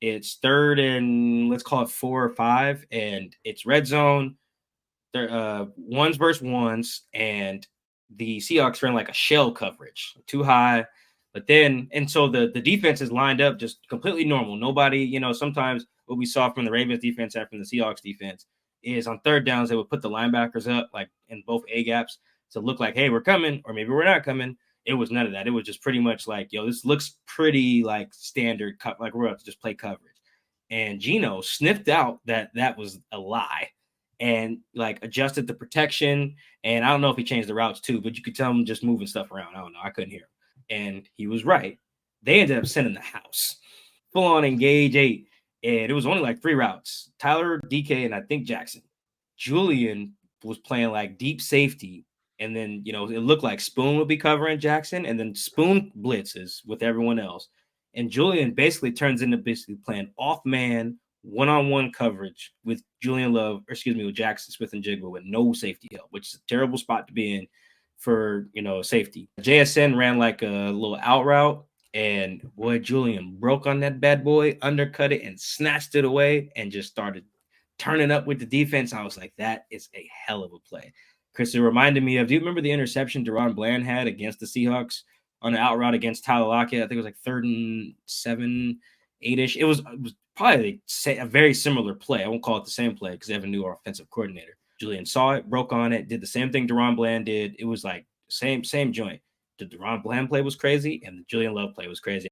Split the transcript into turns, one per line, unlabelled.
It's third and let's call it 4 or 5, and it's red zone. They're ones versus ones, and the Seahawks ran like a shell coverage, too high. But then, and so the defense is lined up just completely normal. Nobody, sometimes what we saw from the Ravens defense and from the Seahawks defense is on third downs, they would put the linebackers up like in both A gaps to look like, hey, we're coming, or maybe we're not coming. It was none of that. It was just pretty much like, yo, this looks pretty like standard, like we're about to just play coverage. And Gino sniffed out that that was a lie and like adjusted the protection. And I don't know if he changed the routes too, but you could tell him just moving stuff around. I don't know. I couldn't hear him. And he was right. They ended up sending the house full on engage 8. And it was only like 3 routes. Tyler, DK, and I think Jackson. Julian was playing like deep safety. And then, it looked like Spoon would be covering Jackson, and then Spoon blitzes with everyone else. And Julian basically turns into basically playing off man, one-on-one coverage with Julian Love, or excuse me, with Jackson Smith-Njigba with no safety help, which is a terrible spot to be in for, safety. JSN ran like a little out route, and boy, Julian broke on that bad boy, undercut it, and snatched it away, and just started turning up with the defense. I was like, that is a hell of a play. Chris, it reminded me of, do you remember the interception DaRon Bland had against the Seahawks on an out route against Tyler Lockett? I think it was like 3rd and 7, 8-ish. It was probably a very similar play. I won't call it the same play because they have a new offensive coordinator. Julian saw it, broke on it, did the same thing DaRon Bland did. It was like same joint. The DaRon Bland play was crazy, and the Julian Love play was crazy.